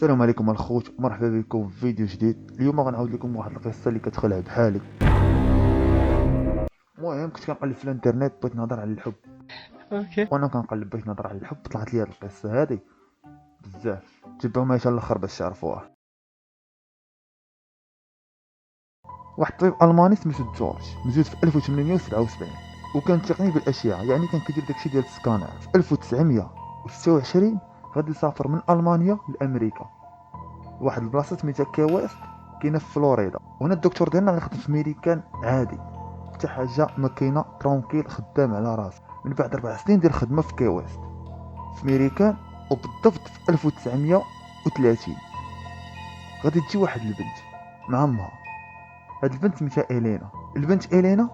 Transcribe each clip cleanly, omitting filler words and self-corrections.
السلام عليكم الخوت، مرحبا بكم في فيديو جديد. اليوم غنعاود لكم واحد القصه اللي كتخلع بحالي. المهم كنت كنقلب في الانترنت، بغيت نهضر على الحب. اوكي. وانا كنقلب باش نهضر على الحب طلعت لي هاد القصه هادي بزاف. تبعوا معايا حتى الاخر باش تعرفوها. واحد الطبيب الماني سميتو جورج مزيود في 1877، وكان تقني بالاشعه، يعني كان كيدير داكشي ديال السكانر. في 1926 غادي يسافر من المانيا لامريكا، واحد البلاصه سميتها كي ويست، كاينه في فلوريدا. وهنا الدكتور ديالنا غيخدم في ميريكان عادي، حتى حاجه ما كاينه، ترونكيل خدام على راسه. من بعد 4 سنين ديال الخدمه في كي ويست في ميريكان، وبالضبط في 1930 غادي تجي واحد البنت مع امها. هاد البنت سميتها الينا. البنت الينا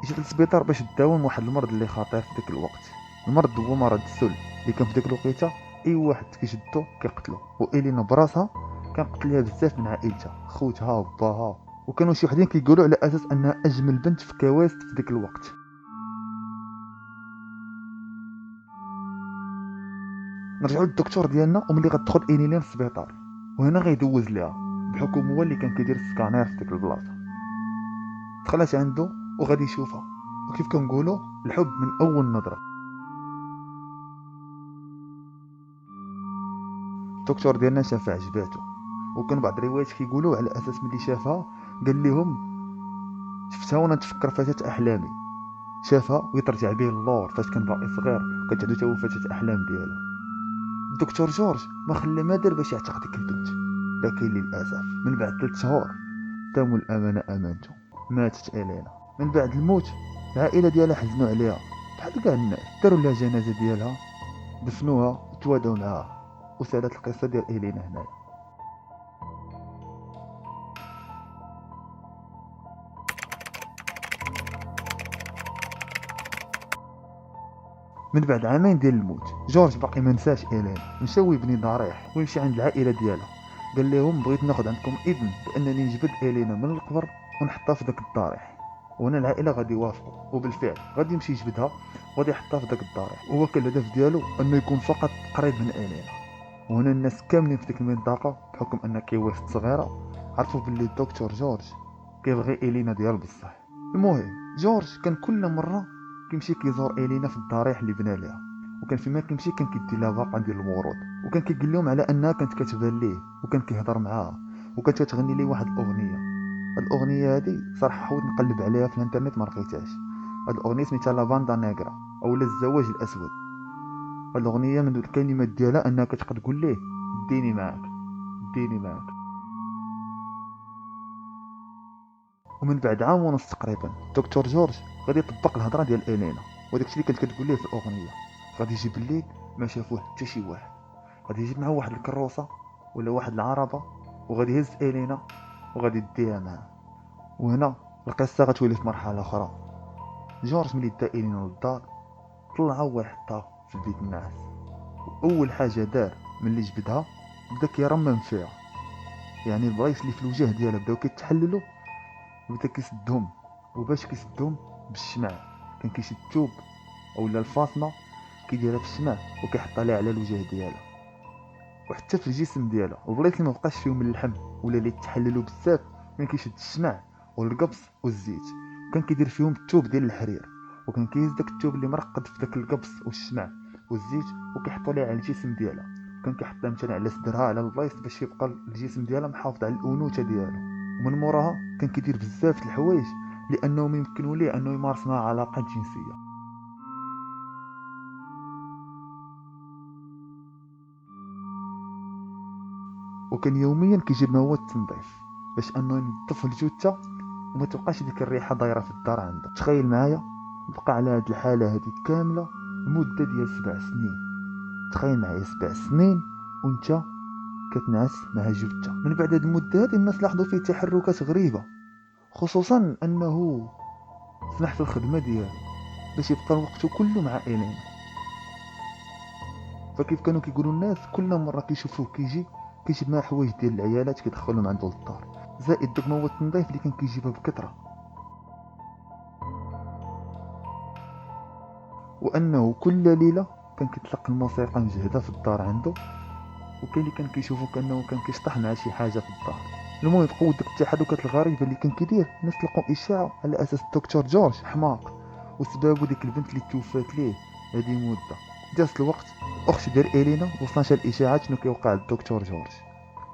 جات للسبيطار باش تداوم واحد المرض اللي خطير في داك الوقت. المرض هو مرض السل، اللي كان في داك الوقيته اي واحد كيشدو كيقتلو. والينا براسها كان قتلها بزاف من عائلتها، خوتها وباها، وكانوا شي وحدين كيقولوا على اساس انها اجمل بنت في كويست في داك الوقت. نرجعوا للدكتور ديالنا، وملي غتدخل الينا للسبيطار وهنا غيدوز ليها بحكم هو اللي كان كيدير السكانير في ديك البلاصه. دخلت عنده وغادي يشوفها، وكيف كنقولوا الحب من اول نظره. الدكتور ديالنا شافها عجباتو، وكان بعض الروايات كيقولوا على اساس ملي شافها قال لهم شفتها وانا نتفكر فتاة احلامي. شافها ويترجع به اللور فاش كان باقي صغير، وكتعدو تا هو فتاة احلام ديالو. الدكتور جورج ما خلى ما دار باش يعتق ديك البنت، لكن للاسف من بعد 3 شهور تم الامانه امانته، ماتت الينا. من بعد الموت العائله ديالها حزنوا عليها بحال كاع الناس، داروا لها جنازه ديالها، دفنوها وتوادوا معاها. وسالت القصه ديال الينا هنايا. من بعد عامين ديال الموت جورج باقي ما نساش الين، مشى ويبني ضريح ويمشي عند العائله ديالها. قال لهم بغيت ناخذ عندكم اذن بانني نجبد الينا من القبر ونحطها في داك الضريح. وهنا العائله غادي يوافقوا، وبالفعل غادي يمشي يجبدها وغادي يحطها في داك الضريح. وهو كان الهدف ديالو انه يكون فقط قريب من الينا. وهنا الناس كاملين في ديك المنطقه بحكم ان كيوست صغيره عرفوا باللي الدكتور جورج كيبغي الينا ديال بصح. المهم جورج كان كل مره كيمشي كيزور الينا في الضريح اللي بنا ليها، وكان فيما كيمشي كان كيدي لها باقه ديال الورود، وكان كيقول لهم على انها كانت كتبان ليه، وكان كيهضر معاها، وكانت كتغني ليه واحد الاغنيه. هاد الاغنيه هادي صراحه حاولت نقلب عليها في الانترنت ما لقيتهاش. هاد الاغنيه سميتها لا باندا نيغرا اولا الزواج الاسود. هاد الاغنيه من الكلمات ديالها انها كتقول ليه ديني معاك، ديني معاك. ومن بعد عام ونص تقريبا دكتور جورج غادي يطبق الهضره ديال الينا، وداك الشيء اللي كانت كتقول ليه في الاغنيه. غادي يجي بالليل ما شافوه حتى شي واحد، غادي يجيب معاه واحد الكروسه ولا واحد العربه، وغادي يهز الينا وغادي يديها معاه. وهنا القصه غتولي في مرحله اخرى. جورج ملي دا الينا للدار طلعها ويحطها في البيت الناعس، واول حاجه دار ملي جبدها بدا كيرمم فيها، يعني البلايص اللي في الوجه ديالها بداو كيتحللوا وبدا كيسدهم. وباش كيسدهم بالشمع، كان كيشد الثوب اولا الفاطمه كيديرها في الشمع وكيحطها لها على الوجه ديالها وحتى في الجسم ديالها. وبلايص اللي ما بقاش فيهم اللحم ولا اللي تحللوا بزاف كان كيشد الشمع والقبص والزيت، كان كيدير فيهم الثوب ديال الحرير، وكان كيهز داك الثوب اللي مرقد في داك القبص والشمع والزيت وكيحطو ليه على الجسم ديالها. كان كيحطها مثلا على صدرها على البلايص باش يبقى الجسم ديالها محافظ على الانوثه ديالو. ومن موراها كان كيدير بزاف د الحوايج لانهم يمكنوا ليه انه يمارس معها علاقات جنسيه. وكان يوميا كيجيب مواد التنظيف باش انه ينظف الجثه وما تبقاش ديك الريحه دايره في الدار عنده. تخيل معايا بقى على هاد الحاله هذه كامله لمده ديال 7 سنين. تخيل معايا 7 سنين وانت كتنعس مع جثه. من بعد هاد المده هذه الناس لاحظوا فيه تحركات غريبه، خصوصا انه سمح في الخدمه ديالو باش يبقى وقته كله مع إيلين. فكيف كانوا كيقولوا الناس كل مره كيشوفوه كيجي كيجيب معاه حوايج ديال العيالات كيدخلهم عنده للدار، زائد دوك مواد التنظيف اللي كان كيجيبها بكثره. وانه كل ليله كان كيطلق الموسيقى مجهده في الدار عنده وكاين اللي كان كيشوفو كانه كان كيشطح مع شي حاجه في الدار. المهم بقاو ديك التحركات الغريبه اللي كان كيدير، الناس لقاو اشاعه على اساس الدكتور جورج حماق وسبابو ديك البنت اللي توفات ليه هذه مده. جاز الوقت، الاخت ديال الينا وصلتها الاشاعات شنو كيوقع للدكتور جورج،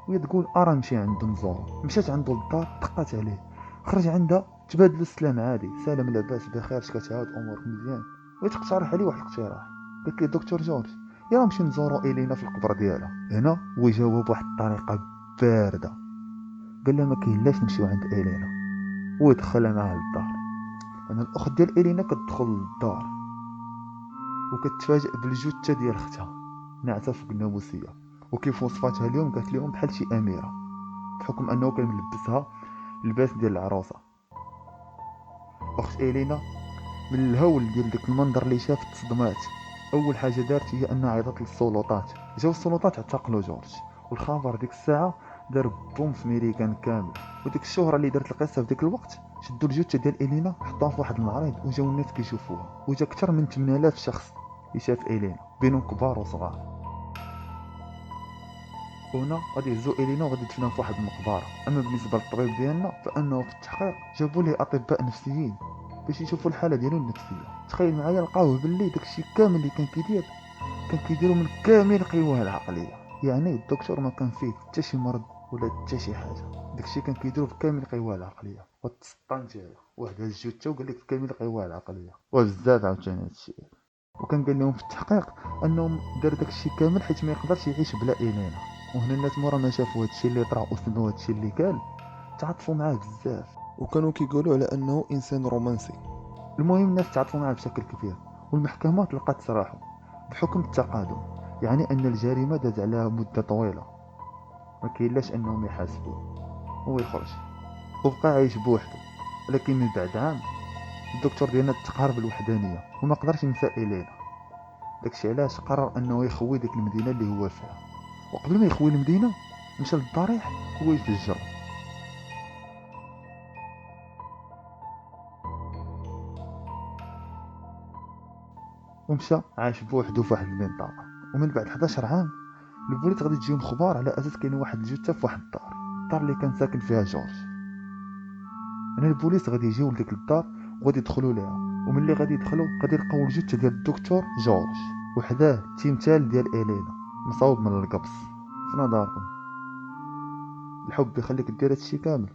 وهي تقول ارا نمشي عند نزورو. مشات عنده للدار، دقات عليه، خرج عندها، تبادلوا السلام عادي، سلام لاباس بخير شكتعاود امورك مزيان. وهي تقترح عليه واحد الاقتراح، قالت لي دكتور جورج يلا نمشي نزورو الينا في القبر ديالها. هنا هو جاوب بواحد الطريقه بارده، قال لها ما كاينلاش نمشيو عند الينا، ودخلها معاه للدار. انا الاخت ديال الينا كتدخل للدار وكتفاجئ بالجثه ديال اختها ناعسه فوق الناموسيه، وكيف وصفاتها اليوم قالت لهم بحال شي اميره، بحكم انه كان ملبسها اللباس ديال العروسه. اخت الينا من الهول ديال داك المنظر اللي شافت تصدمات. اول حاجه دارت هي انها عيطت للسلطات. جاو السلطات اعتقلوا جورج، والخبر ديك الساعه دار بوم في ميريكان كامل. وديك الشهره اللي دارت القصه في ديك الوقت، شدوا الجثه ديال الينا حطوها في واحد المعرض وجاو الناس كيشوفوها، وجا اكثر من 8000 شخص يشاف الينا بينهم كبار وصغار. هنا غادي يهزو الينا وغادي يدفنوها في واحد المقبره. اما بالنسبه للطبيب ديالنا فانه في التحقيق جابوا ليه اطباء نفسيين باش يشوفوا الحاله ديالو النفسيه. تخيل معايا، لقاوه باللي داكشي كامل اللي كان كيدير كان كيديروا من كامل قواه العقليه. يعني الدكتور ما كان فيه حتى شي مرض ولا حتى شي حاجه، داكشي كان كيديروا بكامل قواه العقليه. والتسطان ديالو واحد هز الجثه وقال لك بكامل قواه العقليه، وبزاف عاوتاني هادشي. وكان قال لهم في التحقيق انهم دار داكشي كامل حيت ما يقدرش يعيش بلا الينا. وهنا الناس مورا ما شافوا هادشي اللي طرا وسمعوا هادشي اللي قال تعاطفوا معاه بزاف، وكانوا كيقولوا على انه انسان رومانسي. المهم الناس تعاطفوا معاه بشكل كبير، والمحكمة تلقات سراحه بحكم التقادم، يعني ان الجريمه داز عليها مده طويله، ما كاينلاش انهم يحاسبوه. هو يخرج وبقى عايش بوحده. لكن من بعد عام الدكتور ديالنا تقهر بالوحدانيه وما قدرش ينسى الينا. داكشي علاش قرر انه يخوي ديك المدينه اللي هو فيها، وقبل ما يخوي المدينه مشى للضريح هو يفجر. ومشى عاش بوحدو في واحد المنطقه. ومن بعد 11 عام البوليس غادي تجيهم خبار على اساس كاين واحد الجثه في واحد الدار اللي كان ساكن فيها جورج. هنا البوليس غادي يجيو لديك الدار وغادي يدخلوا ليها، وملي غادي يدخلوا غادي يلقاو الجثه ديال الدكتور جورج وحداه التمثال ديال الينا مصاوب من القبص. في نظركم الحب يخليك دير هادشي كامل؟